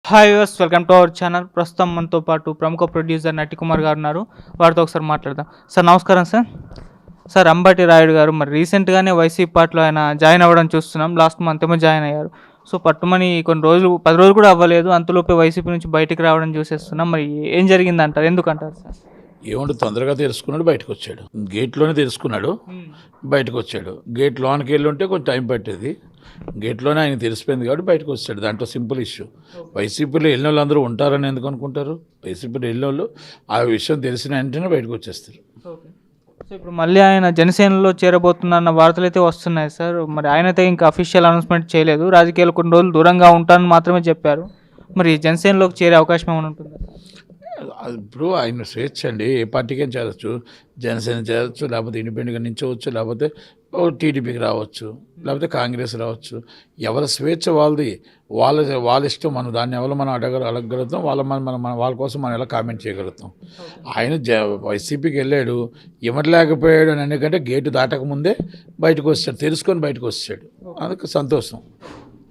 Hi viewers, welcome to our channel. ప్రస్తుతం మనతో పాటు ప్రముఖ ప్రొడ్యూసర్ నటికుమార్ గారు ఉన్నారు. వారితో ఒకసారి మాట్లాడదాం. సార్ నమస్కారం సార్. సార్ అంబటి రాయుడు గారు మరి రీసెంట్గానే వైసీపీ పార్టీలో ఆయన జాయిన్ అవ్వడం చూస్తున్నాం. లాస్ట్ మంత్ ఏమో జాయిన్ అయ్యారు. సో పట్టుమని కొన్ని రోజులు 10 రోజులు కూడా అవ్వలేదు, అంతలోపే వైసీపీ నుంచి బయటికి రావడం చూసేస్తున్నాం. మరి ఏం జరిగిందంటారు, ఎందుకంటారు సార్? ఏమంటే తొందరగా తెలుసుకున్నాడు, బయటకు వచ్చాడు. గేట్లోనే తెలుసుకున్నాడు, బయటకు వచ్చాడు. గేట్ లోనికి వెళ్ళి ఉంటే కొంచెం టైం పట్టేది. గేట్లోనే ఆయన తెలిసిపోయింది కాబట్టి బయటకు వచ్చాడు. దాంట్లో సింపుల్ ఇష్యూ. వైసీపీలో వెళ్ళిన వాళ్ళు అందరూ ఉంటారని ఎందుకు అనుకుంటారు? వైసీపీలో వెళ్ళిన వాళ్ళు ఆ విషయం తెలిసిన వెంటనే బయటకు వచ్చేస్తారు. సో ఇప్పుడు మళ్ళీ ఆయన జనసేనలో చేరబోతున్న వార్తలు అయితే వస్తున్నాయి సార్. మరి ఆయనైతే ఇంకా అఫీషియల్ అనౌన్స్మెంట్ చేయలేదు. రాజకీయాలు కొన్ని రోజులు దూరంగా ఉంటానని మాత్రమే చెప్పారు. మరి జనసేనలోకి చేరే అవకాశం ఏమైనా ఉంటుందా? ఇప్పుడు ఆయన స్వేచ్ఛ అండి, ఏ పార్టీకైనా చేరవచ్చు. జనసేన చేరవచ్చు, లేకపోతే ఇండిపెండెంట్గా నించవచ్చు, లేకపోతే టీడీపీకి రావచ్చు, లేకపోతే కాంగ్రెస్ రావచ్చు. ఎవరి స్వేచ్ఛ వాళ్ళది, వాళ్ళ ఇష్టం. దాన్ని ఎవరు మనం అడగలుగుతాం, వాళ్ళ కోసం మనం ఎలా కామెంట్ చేయగలుగుతాం. ఆయన వైసీపీకి వెళ్ళాడు, ఇవ్వలేకపోయాడు అని, ఎందుకంటే గేటు దాటకముందే బయటకు వచ్చాడు, తెలుసుకొని బయటకు వచ్చాడు. అందుకు సంతోషం.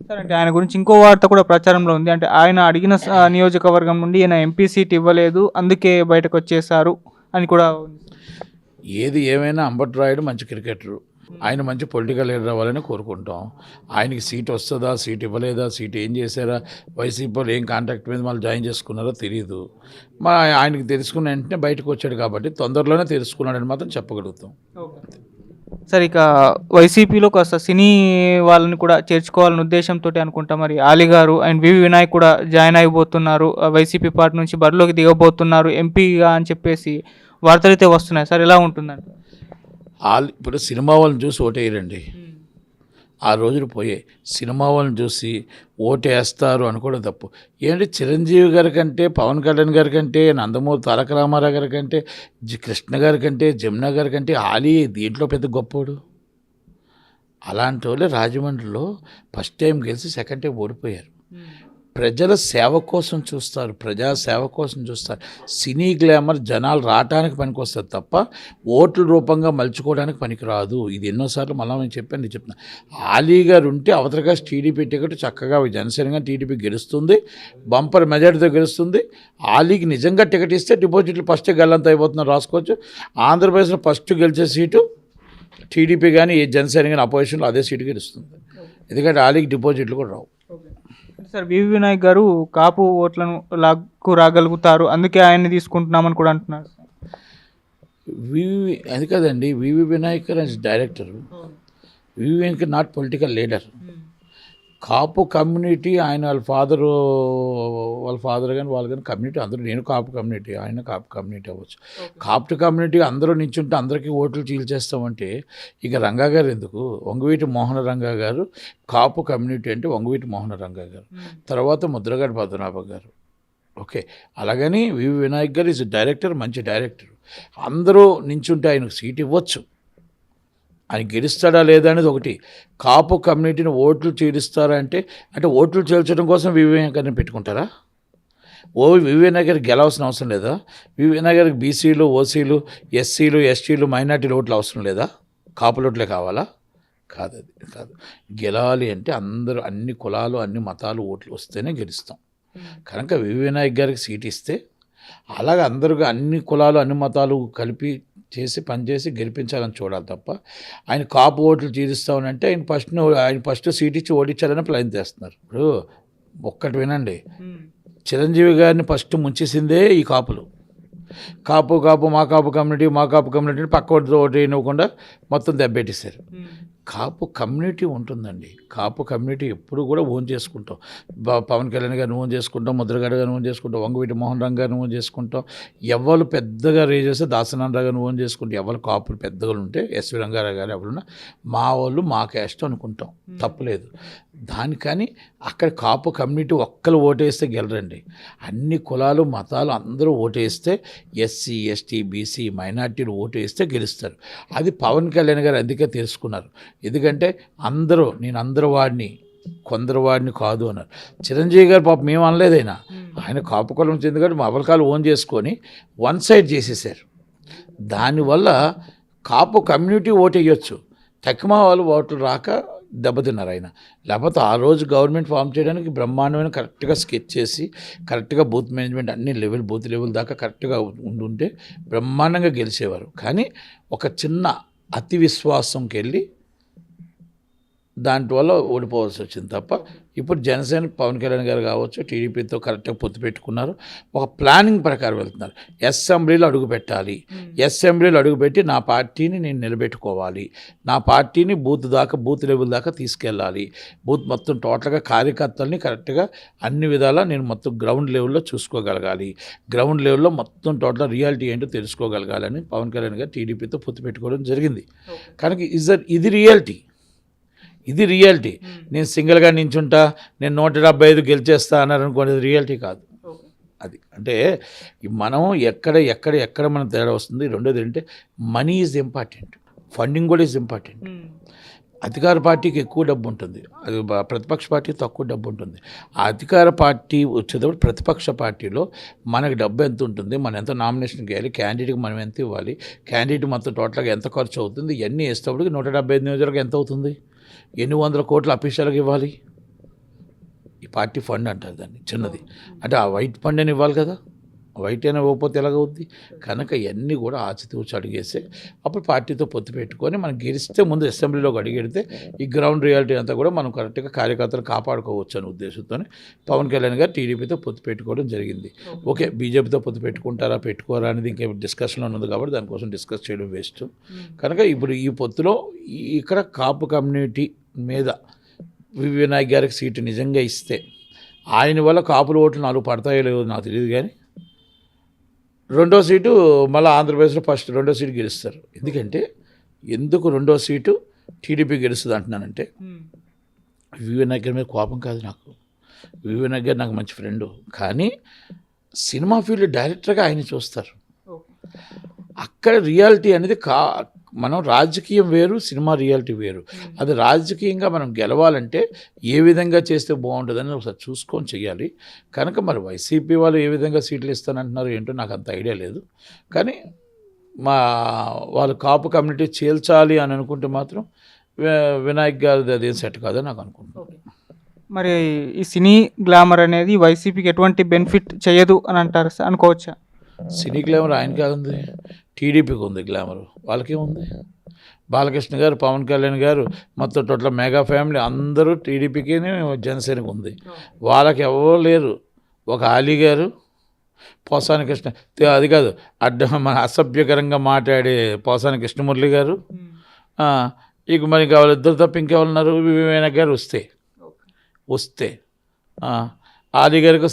సార్ అంటే ఆయన గురించి ఇంకో వార్త కూడా ప్రచారంలో ఉంది. అంటే ఆయన అడిగిన నియోజకవర్గం నుండి ఈయన ఎంపీ సీట్ ఇవ్వలేదు, అందుకే బయటకు వచ్చేసారు అని కూడా ఉంది. ఏది ఏమైనా అంబటి రాయుడు మంచి క్రికెటరు, ఆయన మంచి పొలిటికల్ లీడర్ అవ్వాలని కోరుకుంటాం. ఆయనకి సీట్ వస్తుందా, సీట్ ఇవ్వలేదా, సీట్ ఏం చేశారా, వైసీపీలో ఏం కాంట్రాక్ట్ మీద మళ్ళీ జాయిన్ చేసుకున్నారో తెలియదు. ఆయనకి తెలుసుకున్న వెంటనే బయటకు వచ్చాడు కాబట్టి తొందరలోనే తెలుసుకున్నాడని మాత్రం చెప్పగలుగుతాం. సార్ ఇక వైసీపీలో కాస్త సినీ వాళ్ళని కూడా చేర్చుకోవాలనే ఉద్దేశంతో అనుకుంటా మరి ఆలీ గారు అండ్ వివి వినాయక్ కూడా జాయిన్ అయిపోతున్నారు, వైసీపీ పార్టీ నుంచి బరిలోకి దిగబోతున్నారు ఎంపీగా అని చెప్పేసి వార్తలు అయితే వస్తున్నాయి సార్. ఎలా ఉంటుందండి? ఇప్పుడు సినిమా వాళ్ళని చూసి ఓటేయరండి. ఆ రోజులు పోయాయి. సినిమా వాళ్ళని చూసి ఓటేస్తారు అనుకోవడం తప్పు. ఏంటి, చిరంజీవి గారి కంటే, పవన్ కళ్యాణ్ గారి కంటే, నందమూరి తారక రామారావు గారి కంటే, కృష్ణ గారి కంటే, జమున గారి కంటే ఆలీ దీంట్లో పెద్ద గొప్పోడు. అలాంటి వాళ్ళే రాజమండ్రిలో ఫస్ట్ టైం గెలిచి సెకండ్ టైం ఓడిపోయారు. ప్రజల సేవ కోసం చూస్తారు, ప్రజా సేవ కోసం చూస్తారు. సినీ గ్లామర్ జనాలు రావడానికి పనికొస్తారు తప్ప ఓట్ల రూపంగా మలుచుకోవడానికి పనికిరాదు. ఇది ఎన్నోసార్లు మళ్ళీ నేను చెప్తున్నా. ఆలీ గారు ఉంటే అవతరగా టీడీపీ టికెట్ చక్కగా జనసేనగా టీడీపీ గెలుస్తుంది, బంపర్ మెజార్టీతో గెలుస్తుంది. ఆలీకి నిజంగా టికెట్ ఇస్తే డిపాజిట్లు ఫస్టే గల్లంత అయిపోతున్నారు, రాసుకోవచ్చు. ఆంధ్రప్రదేశ్లో ఫస్ట్ గెలిచే సీటు టీడీపీ కానీ జనసేన కానీ అపోజిషన్లో అదే సీటు గెలుస్తుంది. ఎందుకంటే ఆలీకి డిపాజిట్లు కూడా రావు. సార్ వివి వినాయక్ గారు కాపు ఓట్లను లాక్కు రాగలుగుతారు, అందుకే ఆయన్ని తీసుకుంటున్నామని కూడా అంటున్నారు. అది కాదండి, V V Vinayak director. V V Vinayak not political leader. Kapu community, ఆయన వాళ్ళ ఫాదర్ కానీ వాళ్ళు కానీ కమ్యూనిటీ అందరూ, నేను కాపు కమ్యూనిటీ, ఆయన కాపు కమ్యూనిటీ అవ్వచ్చు. కాపు కమ్యూనిటీ అందరూ నించుంటే అందరికీ ఓట్లు చీల్చేస్తామంటే ఇక రంగా గారు ఎందుకు? వంగవీటి మోహన రంగా గారు కాపు కమ్యూనిటీ అంటే వంగవీటి మోహన రంగా గారు, తర్వాత ముద్రగడ పద్మనాభ గారు. ఓకే, అలాగని వివి వినాయక్ గారు ఈజ్ డైరెక్టర్, మంచి డైరెక్టర్. అందరూ నించుంటే ఆయనకు సీట్ ఇవ్వచ్చు. ఆయన గెలుస్తాడా లేదా అనేది ఒకటి. కాపు కమ్యూనిటీని ఓట్లు చీలుస్తారా అంటే ఓట్లు చీల్చడం కోసం వివి వినాయక్ గారిని పెట్టుకుంటారా? వివి వినాయక్ గారికి గెలవాల్సిన అవసరం లేదా? వివి వినాయక్ గారికి బీసీలు, ఓసీలు, ఎస్సీలు, ఎస్టీలు, మైనార్టీలు ఓట్లు అవసరం లేదా? కాపుల ఓట్లే కావాలా? కాదు. గెలవాలి అంటే అందరూ, అన్ని కులాలు, అన్ని మతాలు ఓట్లు వస్తేనే గెలుస్తాం. కనుక వివి వినాయక్ గారికి సీట్ ఇస్తే అలాగే అందరూ అన్ని కులాలు, అన్ని మతాలు కలిపి పనిచేసి గెలిపించాలని చూడాలి తప్ప ఆయన కాపు ఓట్లు చీలుస్తామనంటే ఆయన ఫస్ట్ సీట్ ఇచ్చి ఓడించాలని ప్లాన్ చేస్తున్నారు. ఇప్పుడు ఒక్కటి వినండి, చిరంజీవి గారిని ఫస్ట్ ముంచేసిందే ఈ కాపులు. కాపు మా కాపు కమ్యూనిటీ పక్క ఓటు ఇవ్వకుండా మొత్తం దెబ్బెట్టేశారు. కాపు కమ్యూనిటీ ఉంటుందండి. కాపు కమ్యూనిటీ ఎప్పుడు కూడా ఓన్ చేసుకుంటాం. పవన్ కళ్యాణ్ గారిని ఓన్ చేసుకుంటాం, ముద్రగడ గారిని ఓన్ చేసుకుంటాం, వంగవీటి మోహన్ రంగ్ గారిని ఓన్ చేసుకుంటాం. ఎవరు పెద్దగా రేజ్ చేస్తే దాసనారాయణ గారిని ఓన్ చేసుకుంటాం. ఎవరు కాపులు పెద్దగా ఉంటే ఎస్వి రంగారావు గారు ఎవరున్నా మా వాళ్ళు మా క్యాస్ట్ అనుకుంటాం, తప్పులేదు దానికని. అక్కడ కాపు కమ్యూనిటీ ఒక్కరు ఓటేస్తే గెలరండి. అన్ని కులాలు, మతాలు అందరూ ఓటేస్తే, ఎస్సీ, ఎస్టీ, బీసీ, మైనార్టీలు ఓటేస్తే గెలుస్తారు. అది పవన్ కళ్యాణ్ గారు అందుకే తెలుసుకున్నారు. ఎందుకంటే నేను అందరూ వాడిని, కొందరు వాడిని కాదు అన్నారు. చిరంజీవి గారు పాపం మేము అనలేదైనా, ఆయన కాపు కులం చెందుకంటే మా అబలకాలు ఓన్ చేసుకొని వన్ సైడ్ చేసేసారు. దానివల్ల కాపు కమ్యూనిటీ ఓటు వేయచ్చు, తక్కువ వాళ్ళు ఓట్లు రాక దెబ్బతిన్నారు ఆయన. లేకపోతే ఆ రోజు గవర్నమెంట్ ఫామ్ చేయడానికి బ్రహ్మాండమైన కరెక్ట్గా స్కెచ్ చేసి కరెక్ట్గా బూత్ మేనేజ్మెంట్ అన్ని బూత్ లెవెల్ దాకా కరెక్ట్గా ఉండుంటే బ్రహ్మాండంగా గెలిచేవారు. కానీ ఒక చిన్న అతి విశ్వాసంకి వెళ్ళి దాంట్లో ఓడిపోవాల్సి వచ్చింది తప్ప ఇప్పుడు జనసేన పవన్ కళ్యాణ్ గారు కావచ్చు టీడీపీతో కరెక్ట్గా పొత్తు పెట్టుకున్నారు. ఒక ప్లానింగ్ ప్రకారం వెళ్తున్నారు. అసెంబ్లీలో అడుగు పెట్టాలి, అసెంబ్లీలో అడుగుపెట్టి నా పార్టీని నేను నిలబెట్టుకోవాలి, నా పార్టీని బూత్ లెవెల్ దాకా తీసుకెళ్ళాలి, బూత్ మొత్తం టోటల్గా కార్యకర్తల్ని కరెక్ట్గా అన్ని విధాలా నేను మొత్తం గ్రౌండ్ లెవెల్లో చూసుకోగలగాలి, గ్రౌండ్ లెవెల్లో మొత్తం టోటల్ రియాలిటీ ఏంటో తెలుసుకోగలగాలని పవన్ కళ్యాణ్ గారు టీడీపీతో పొత్తు పెట్టుకోవడం జరిగింది. కనుక ఇది రియాలిటీ. నేను సింగిల్గా నించుంటా, నేను 175 గెలిచేస్తా అన్నారు అనుకోండి, అది రియాలిటీ కాదు. అది అంటే మనం ఎక్కడ మనం తేడా వస్తుంది. రెండోది ఏంటంటే మనీ ఈజ్ ఇంపార్టెంట్, ఫండింగ్ కూడా ఈజ్ ఇంపార్టెంట్. అధికార పార్టీకి ఎక్కువ డబ్బు ఉంటుంది, అది ప్రతిపక్ష పార్టీకి తక్కువ డబ్బు ఉంటుంది. ఆ అధికార పార్టీ వచ్చేటప్పుడు ప్రతిపక్ష పార్టీలో మనకు డబ్బు ఎంత ఉంటుంది, మనం ఎంత నామినేషన్కి వేయాలి, క్యాండిడేట్కి మనం ఎంత ఇవ్వాలి, క్యాండిడేట్ మొత్తం టోటల్గా ఎంత ఖర్చు అవుతుంది, ఇవన్నీ వేసేటప్పటికి 175 నియోజకవర్గం ఎంత అవుతుంది, ఎన్ని వందల కోట్లు అఫీషియల్గా ఇవ్వాలి. ఈ పార్టీ ఫండ్ అంటారు దాన్ని, చిన్నది అంటే ఆ వైట్ ఫండ్ అని ఇవ్వాలి కదా, వైట్ అయినా ఇవ్వకపోతే ఎలాగవుద్ది. కనుక ఇవన్నీ కూడా ఆచితూచి అడిగేసి అప్పుడు పార్టీతో పొత్తు పెట్టుకొని మనం గెలిస్తే ముందు అసెంబ్లీలోకి అడిగెడితే ఈ గ్రౌండ్ రియాలిటీ అంతా కూడా మనం కరెక్ట్గా కార్యకర్తలు కాపాడుకోవచ్చు అనే ఉద్దేశంతో పవన్ కళ్యాణ్ గారు టీడీపీతో పొత్తు పెట్టుకోవడం జరిగింది. ఓకే, బీజేపీతో పొత్తు పెట్టుకుంటారా పెట్టుకోరా అనేది ఇంకా డిస్కషన్లో ఉన్నది కాబట్టి దానికోసం డిస్కస్ చేయడం వేస్ట్. కనుక ఇప్పుడు ఈ పొత్తులో ఇక్కడ కాపు కమ్యూనిటీ మీద వినాయక్ గారికి సీటు నిజంగా ఇస్తే ఆయన వల్ల కాపుల ఓట్లు 4 పడతాయో లేదో నాకు తెలియదు, కానీ రెండో సీటు మళ్ళీ ఆంధ్రప్రదేశ్లో రెండో సీటు గెలుస్తారు. ఎందుకు రెండో సీటు టీడీపీ గెలుస్తుంది అంటున్నానంటే వినాయక్ గారి మీద కోపం కాదు నాకు. వినాయక్ గారు నాకు మంచి ఫ్రెండు, కానీ సినిమా ఫీల్డ్ డైరెక్టర్గా ఆయన చూస్తారు. అక్కడ రియాలిటీ అనేది మనం రాజకీయం వేరు, సినిమా రియాలిటీ వేరు. అది రాజకీయంగా మనం గెలవాలంటే ఏ విధంగా చేస్తే బాగుంటుందని ఒకసారి చూసుకొని చెయ్యాలి. కనుక మరి వైసీపీ వాళ్ళు ఏ విధంగా సీట్లు ఇస్తానంటున్నారు ఏంటో నాకు అంత ఐడియా లేదు. కానీ వాళ్ళు కాపు కమ్యూనిటీ చేల్చాలి అని అనుకుంటే మాత్రం వినాయక్ గారిది అదేం సెట్ కాదని నాకు అనుకుంటున్నాను. మరి ఈ సినీ గ్లామర్ అనేది వైసీపీకి ఎటువంటి బెనిఫిట్ చేయదు అని అంటారు అనుకోవచ్చా? సినీ గ్లామర్ ఆయనకి ఉంది, టీడీపీకి ఉంది గ్లామర్, వాళ్ళకేముంది. బాలకృష్ణ గారు, పవన్ కళ్యాణ్ గారు, మొత్తం టోటల్ మెగా ఫ్యామిలీ అందరూ టీడీపీకి జనసేనకు ఉంది. వాళ్ళకి ఎవరు లేరు. ఒక అలీ గారు, పోసాని కృష్ణ, అది కాదు మన అసభ్యకరంగా మాట్లాడే పోసాని కృష్ణమురళి గారు, ఇక మరి వాళ్ళిద్దరు తప్ప ఇంకెవరున్నారు. వినాయక్ గారు వస్తే అలీ గారికి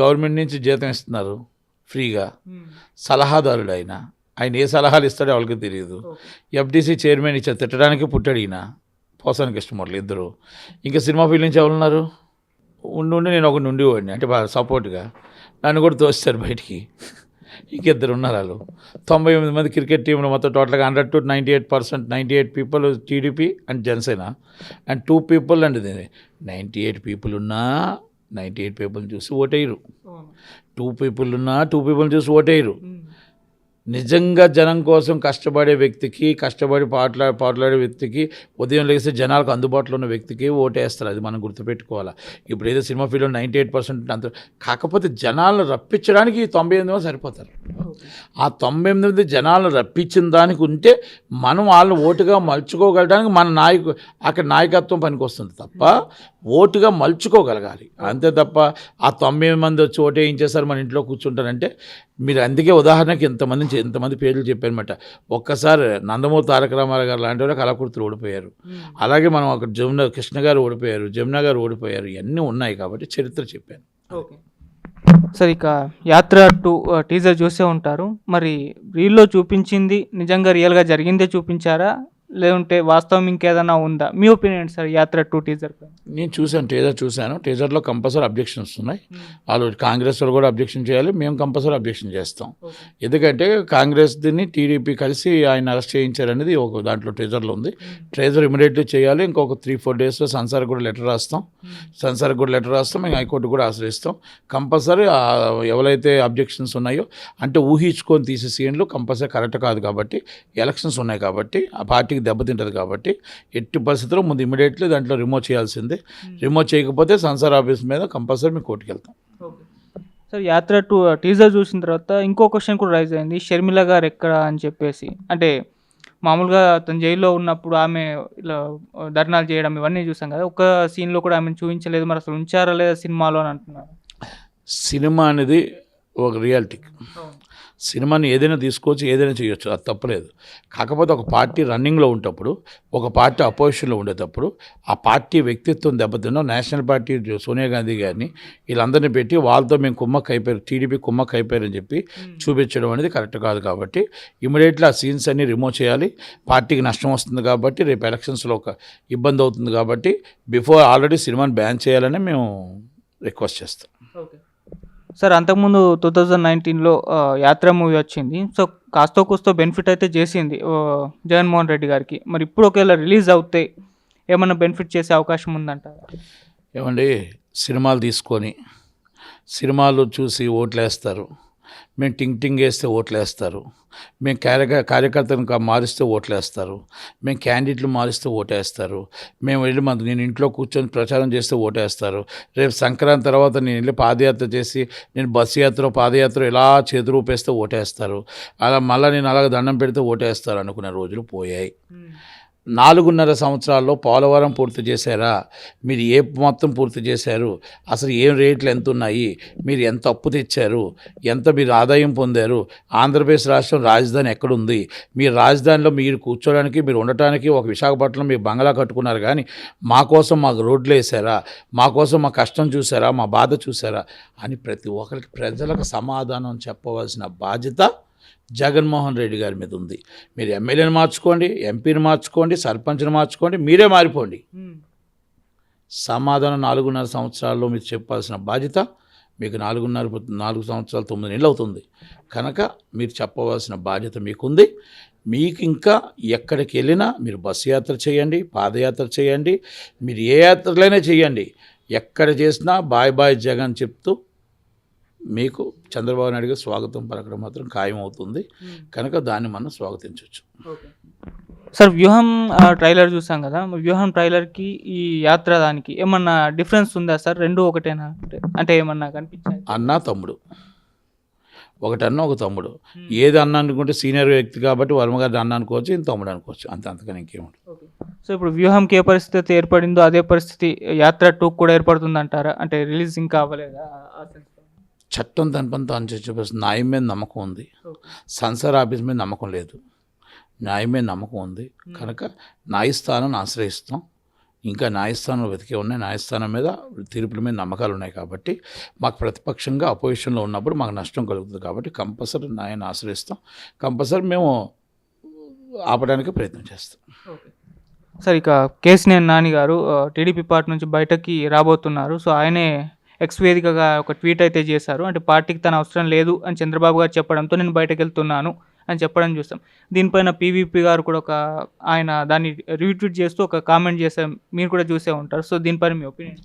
గవర్నమెంట్ నుంచి జీతం ఇస్తున్నారు ఫ్రీగా, సలహాదారుడు ఆయన ఏ సలహాలు ఇస్తాడో వాళ్ళకి తెలియదు. ఎఫ్డీసీ చైర్మన్ ఇచ్చారు, తిట్టడానికి పుట్టాడు ఈయన పోసాని కృష్ణమురళి ఇద్దరు. ఇంకా సినిమా ఫీల్డ్ నుంచి ఎవరున్నారు? ఉండి నేను ఒకటి ఉండేవాడిని, అంటే బాగా సపోర్ట్గా నన్ను కూడా తోస్తారు బయటికి. ఇంకిద్దరు ఉన్నారు వాళ్ళు. 98 మంది క్రికెట్ టీంలో మొత్తం టోటల్గా 100 to 98%, 98 people TDP and Janasena, and 2 people అండి. 98 people ఉన్నా 98 people చూసి ఓటేయరు, 2 people ఉన్నా 2 people చూసి ఓటేయరు. నిజంగా జనం కోసం కష్టపడే వ్యక్తికి, కష్టపడి పాటలాడే వ్యక్తికి, ఉదయం లేస్తే జనాలకు అందుబాటులో ఉన్న వ్యక్తికి ఓటేస్తారు. అది మనం గుర్తుపెట్టుకోవాలి. ఇప్పుడు ఏదో సినిమా ఫీల్డ్లో 98% అంత, కాకపోతే జనాలను రప్పించడానికి 98 మంది సరిపోతారు. ఆ 98 జనాలను రప్పించిన దానికి ఉంటే మనం వాళ్ళని ఓటుగా మలుచుకోగలడానికి మన అక్కడ నాయకత్వం పనికి వస్తుంది తప్ప ఓటుగా మలుచుకోగలగాలి. అంతే తప్ప ఆ 98 మంది వచ్చి ఓటేయించేసారు మన ఇంట్లో కూర్చుంటారంటే మీరు. అందుకే ఉదాహరణకి ఎంతమంది పేర్లు చెప్పారనమాట. ఒక్కసారి నందమూరి తారక రామారావు గారు లాంటి వాళ్ళు కళాకృతులు ఓడిపోయారు. అలాగే మనం అక్కడ కృష్ణ గారు ఓడిపోయారు, జమున గారు ఓడిపోయారు. ఇవన్నీ ఉన్నాయి కాబట్టి చరిత్ర చెప్పాను. ఓకే సార్, ఇక యాత్ర 2 టీజర్ చూసే ఉంటారు. మరి రీల్లో చూపించింది నిజంగా రియల్గా జరిగిందే చూపించారా, లేదంటే వాస్తవం ఇంకేదైనా ఉందా? మీ ఒపీనియన్ సార్ యాత్ర 2 టీజర్ పైన. నేను చూశాను. టీజర్లో కంపల్సరీ అబ్జెక్షన్స్ ఉన్నాయి. వాళ్ళు కాంగ్రెస్ వాళ్ళు కూడా అబ్జెక్షన్ చేయాలి, మేము కంపల్సరీ అబ్జెక్షన్ చేస్తాం. ఎందుకంటే కాంగ్రెస్ దీన్ని టీడీపీ కలిసి ఆయన అరెస్ట్ చేయించారనేది ఒక దాంట్లో టీజర్లో ఉంది. టీజర్ ఇమీడియట్లీ చేయాలి. ఇంకొక 3-4 daysలో సెన్సార్కి కూడా లెటర్ రాస్తాం. మేము హైకోర్టు కూడా ఆశ్రయిస్తాం. కంపల్సరీ ఎవరైతే అబ్జెక్షన్స్ ఉన్నాయో, అంటే ఊహించుకొని తీసే సీన్లు కంపల్సరీ కరెక్ట్ కాదు కాబట్టి, ఎలక్షన్స్ ఉన్నాయి కాబట్టి ఆ పార్టీకి పార్టీకి దెబ్బతింటుంది కాబట్టి ఎట్టి పరిస్థితుల్లో ముందు ఇమీడియట్లీ దాంట్లో రిమూవ్ చేయాల్సిందే. రిమూవ్ చేయకపోతే సెన్సార్ ఆఫీస్ మీద కంపల్సరీ మేము కోర్టుకు వెళ్తాం. సార్ యాత్ర టీజర్ చూసిన తర్వాత ఇంకో క్వశ్చన్ కూడా రైజ్ అయింది, షర్మిల గారు ఎక్కడ అని చెప్పేసి. అంటే మామూలుగా తను జైల్లో ఉన్నప్పుడు ఆమె ఇలా ధర్నాలు చేయడం ఇవన్నీ చూసాం కదా, ఒక సీన్లో కూడా ఆమెను చూపించలేదు, మరి అసలు ఉంచారా లేదా సినిమాలో అని అంటున్నారు. సినిమా అనేది ఒక రియాలిటీ. సినిమాని ఏదైనా తీసుకోవచ్చు, ఏదైనా చేయొచ్చు, అది తప్పలేదు. కాకపోతే ఒక పార్టీ రన్నింగ్లో ఉన్నప్పుడు, ఒక పార్టీ అపోజిషన్లో ఉండేటప్పుడు ఆ పార్టీ వ్యక్తిత్వం దెబ్బతిన్న నేషనల్ పార్టీ సోనియా గాంధీ గారిని వీళ్ళందరినీ పెట్టి వాళ్ళతో మేము కుమ్మక్క అయిపోయారు, టీడీపీ కుమ్మక్క అయిపోయారని చెప్పి చూపించడం అనేది కరెక్ట్ కాదు. కాబట్టి ఇమీడియట్లీ ఆ సీన్స్ అన్ని రిమూవ్ చేయాలి. పార్టీకి నష్టం వస్తుంది కాబట్టి, రేపు ఎలక్షన్స్లో ఒక ఇబ్బంది అవుతుంది కాబట్టి బిఫోర్ ఆల్రెడీ సినిమాని బ్యాన్ చేయాలని మేము రిక్వెస్ట్ చేస్తాం. సార్ అంతకుముందు 2019లో యాత్ర మూవీ వచ్చింది. సో కాస్తో కూస్తో బెనిఫిట్ అయితే చేసింది జగన్మోహన్ రెడ్డి గారికి. మరి ఇప్పుడు ఒకవేళ రిలీజ్ అవుతే ఏమన్నా బెనిఫిట్ చేసే అవకాశం ఉందంటారా? ఏమండి, సినిమాలు తీసుకొని సినిమాలు చూసి ఓట్లేస్తారు. మేము టింగ్ వేస్తే ఓట్లేస్తారు. మేము కార్యకర్తలను మారిస్తే ఓట్లేస్తారు. మేము క్యాండిడేట్లు మారిస్తే ఓటేస్తారు. మేము వెళ్ళి నేను ఇంట్లో కూర్చొని ప్రచారం చేస్తే ఓటేస్తారు. రేపు సంక్రాంతి తర్వాత నేను వెళ్ళి పాదయాత్ర చేసి నేను బస్సు యాత్ర పాదయాత్ర ఇలా చేతులు ఊపేస్తే ఓటేస్తారు. అలా మళ్ళీ నేను అలాగ దండం పెడితే ఓటేస్తారు అనుకునే రోజులు పోయాయి. 4.5 సంవత్సరాల్లో పోలవరం పూర్తి చేశారా? మీరు ఏ మొత్తం పూర్తి చేశారు? అసలు ఏం రేట్లు ఎంత ఉన్నాయి? మీరు ఎంత అప్పు తెచ్చారు? ఎంత మీరు ఆదాయం పొందారు? ఆంధ్రప్రదేశ్ రాష్ట్రం రాజధాని ఎక్కడుంది? మీ రాజధానిలో మీరు కూర్చోడానికి, మీరు ఉండటానికి ఒక విశాఖపట్నం మీరు బంగ్లా కట్టుకున్నారు, కానీ మా కోసం మాకు రోడ్లు వేసారా? మా కోసం మా కష్టం చూసారా? మా బాధ చూసారా? అని ప్రతి ఒక్కరికి ప్రజలకు సమాధానం చెప్పవలసిన బాధ్యత జగన్మోహన్ రెడ్డి గారి మీద ఉంది. మీరు ఎమ్మెల్యేని మార్చుకోండి, ఎంపీని మార్చుకోండి, సర్పంచ్ని మార్చుకోండి, మీరే మారిపోండి. సమాధానం 4.5 సంవత్సరాల్లో మీరు చెప్పాల్సిన బాధ్యత మీకు 4 సంవత్సరాలు 9 నెలలు అవుతుంది కనుక మీరు చెప్పవలసిన బాధ్యత మీకుంది. మీకు ఇంకా ఎక్కడికి వెళ్ళినా మీరు బస్సు యాత్ర చేయండి, పాదయాత్ర చేయండి, మీరు ఏ యాత్రలైనా చేయండి. ఎక్కడ చేసినా బాయ్ జగన్ చెప్తూ మీకు చంద్రబాబు నాయుడు గారు స్వాగతం పలకడం మాత్రం ఖాయం అవుతుంది కనుక దాన్ని మనం స్వాగతించవచ్చు. సార్ వ్యూహం ట్రైలర్ చూసాం కదా, వ్యూహం ట్రైలర్కి ఈ యాత్ర దానికి ఏమన్నా డిఫరెన్స్ ఉందా సార్? రెండు ఒకటేనా అంటే ఏమన్నా కనిపించాయి? అన్న తమ్ముడు, ఒకటన్న ఒక తమ్ముడు. ఏది అన్న అనుకుంటే సీనియర్ వ్యక్తి కాబట్టి వర్మగారిని అన్న అనుకోవచ్చు, ఇంత తమ్ముడు అనుకోవచ్చు, అంతకని ఇంకేముంటుంది. సో ఇప్పుడు వ్యూహంకి ఏ పరిస్థితి ఏర్పడిందో అదే పరిస్థితి యాత్ర 2 కూడా ఏర్పడుతుంది అంటారా? అంటే రిలీజ్ ఇంకా అవ్వలేదా? చట్టం తన పని తాను చూపిస్తుంది. న్యాయం మీద నమ్మకం ఉంది, సెన్సార్ ఆఫీస్ మీద నమ్మకం లేదు. న్యాయం మీద నమ్మకం ఉంది కనుక న్యాయస్థానాన్ని ఆశ్రయిస్తాం. ఇంకా న్యాయస్థానంలో వెతికే ఉన్నాయి. న్యాయస్థానం మీద తీర్పుల మీద నమ్మకాలు ఉన్నాయి కాబట్టి మాకు ప్రతిపక్షంగా అపోజిషన్లో ఉన్నప్పుడు మాకు నష్టం కలుగుతుంది కాబట్టి కంపల్సరీ న్యాయాన్ని ఆశ్రయిస్తాం. కంపల్సరీ మేము ఆపడానికి ప్రయత్నం చేస్తాం. సార్ ఇక కేసీఆర్ నాని గారు టీడీపీ పార్టీ నుంచి బయటకి రాబోతున్నారు. సో ఆయనే ఎక్స్ వేదికగా ఒక ట్వీట్ అయితే చేశారు. అంటే పార్టీకి తన అవసరం లేదు అని చంద్రబాబు గారు చెప్పడంతో నేను బయటకు వెళ్తున్నాను అని చెప్పడం చూస్తాం. దీనిపైన పీవీపీ గారు కూడా ఆయన దాన్ని రీట్వీట్ చేస్తూ ఒక కామెంట్ చేశారు, మీరు కూడా చూసే ఉంటారు. సో దీనిపైన మీ ఒపీనియన్?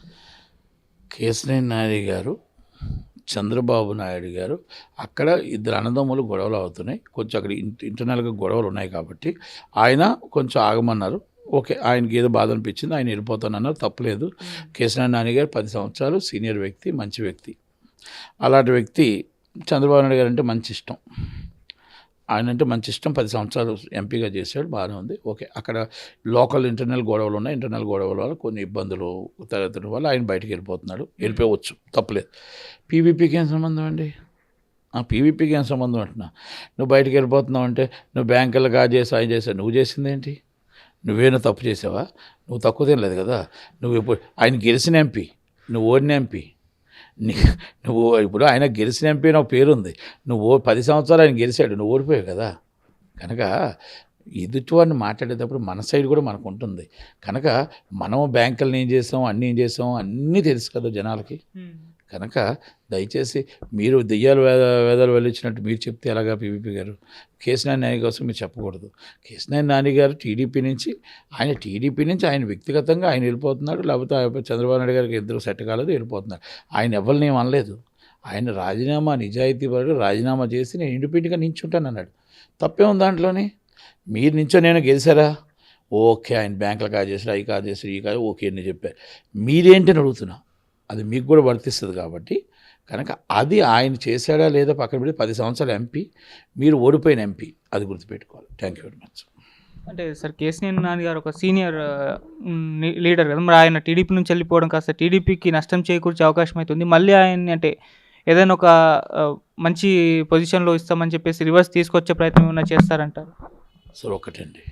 కేసీఆర్ నాని గారు, చంద్రబాబు నాయుడు గారు అక్కడ ఇద్దరు అన్నదమ్ములు గొడవలు అవుతున్నాయి. కొంచెం అక్కడ ఇంటర్నల్గా గొడవలు ఉన్నాయి కాబట్టి ఆయన కొంచెం ఆగమన్నారు. ఓకే, ఆయనకి ఏదో బాధ అనిపించింది, ఆయన వెళ్ళిపోతానన్నారు, తప్పలేదు. కేసీఆర్ నాని గారు 10 సంవత్సరాలు సీనియర్ వ్యక్తి, మంచి వ్యక్తి. అలాంటి వ్యక్తి చంద్రబాబు నాయుడు గారు అంటే మంచి ఇష్టం, ఆయన అంటే మంచి ఇష్టం. 10 సంవత్సరాలు ఎంపీగా చేశాడు, బాగానే ఉంది. ఓకే, అక్కడ లోకల్ ఇంటర్నల్ గొడవలు ఉన్నాయి. ఇంటర్నల్ గొడవల వల్ల కొన్ని ఇబ్బందులు తలెత్తడం వల్ల ఆయన బయటికి వెళ్ళిపోతున్నాడు, వెళ్ళిపోవచ్చు, తప్పలేదు. పీవీపీకి ఏం సంబంధం అండి? పీవీపీకి ఏం సంబంధం అంటున్నా? నువ్వు బయటికి వెళ్ళిపోతున్నావు అంటే నువ్వు బ్యాంకులకు ఆయన చేసావు, నువ్వు చేసింది ఏంటి? నువ్వేనా తప్పు చేసావా? నువ్వు తక్కువ తినలేదు కదా. నువ్వు ఇప్పుడు ఆయన గెలిచిన ఎంపీ, నువ్వు ఓడిన ఎంపీ. నువ్వు ఇప్పుడు ఆయన గెలిచిన ఎంపీ అని ఒక పేరుంది. నువ్వు 10 సంవత్సరాలు ఆయన గెలిచాడు, నువ్వు ఓడిపోయావు కదా. కనుక ఎదుటివాడిని మాట్లాడేటప్పుడు మన సైడ్ కూడా మనకు ఉంటుంది కనుక మనం బ్యాంకులను ఏం చేసాం, అన్నీ ఏం చేసాం, అన్నీ తెలుసు కదా జనాలకి. కనుక దయచేసి మీరు దెయ్యాలు వేదాలు వెళ్ళించినట్టు మీరు చెప్తే ఎలాగా? పీవీపీ గారు కేసీఆర్ నాని కోసం మీరు చెప్పకూడదు. కేసీఆర్ నాని గారు టీడీపీ నుంచి ఆయన వ్యక్తిగతంగా ఆయన వెళ్ళిపోతున్నాడు, లేకపోతే చంద్రబాబు నాయుడు గారికి ఇద్దరు సెట్ కాలేదు, వెళ్ళిపోతున్నారు. ఆయన ఎవరిని ఏం అనలేదు. ఆయన రాజీనామా నిజాయితీ పరుడు, రాజీనామా చేసి నేను ఇండిపెండెంట్గా నించుంటాను అన్నాడు. తప్పే ఉంది దాంట్లోని? మీరు నించో నేను గెలిచారా? ఓకే ఆయన బ్యాంకులు కాజేసారు అవి కాజేసారు ఈ కాదు ఓకే అని చెప్పారు. మీరేంటని అడుగుతున్నా, అది మీకు కూడా వర్తిస్తుంది కాబట్టి కనుక అది ఆయన చేశాడా లేదా పక్కన పెట్టి 10 సంవత్సరాలు ఎంపీ, మీరు ఓడిపోయిన ఎంపీ, అది గుర్తుపెట్టుకోవాలి. Thank you very much. అంటే సార్ కేసీఆర్ నాని గారు ఒక సీనియర్ లీడర్ కదా, మరి ఆయన టీడీపీ నుంచి వెళ్ళిపోవడం కాస్త టీడీపీకి నష్టం చేకూర్చే అవకాశం అవుతుంది. మళ్ళీ ఆయన్ని అంటే ఏదైనా ఒక మంచి పొజిషన్లో ఇస్తామని చెప్పేసి రివర్స్ తీసుకొచ్చే ప్రయత్నం ఏమైనా చేస్తారంటారు? సో ఒకటండి,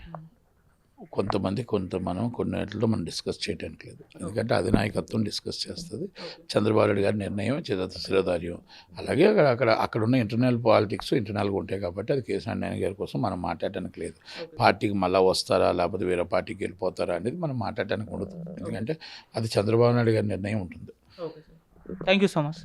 కొంతమంది మనం కొన్నిటిలో మనం డిస్కస్ చేయడానికి లేదు, ఎందుకంటే అధినాయకత్వం డిస్కస్ చేస్తుంది. చంద్రబాబు నాయుడు గారి నిర్ణయం శిరోధార్యం. అలాగే అక్కడ ఉన్న ఇంటర్నల్ పాలిటిక్స్ ఇంటర్నల్గా ఉంటాయి కాబట్టి అది కేసీఆర్ నాని గారి కోసం మనం మాట్లాడడానికి లేదు. పార్టీకి మళ్ళీ వస్తారా లేకపోతే వేరే పార్టీకి వెళ్ళిపోతారా అనేది మనం మాట్లాడడానికి ఉండదు, ఎందుకంటే అది చంద్రబాబు నాయుడు గారి నిర్ణయం ఉంటుంది. Thank you so much.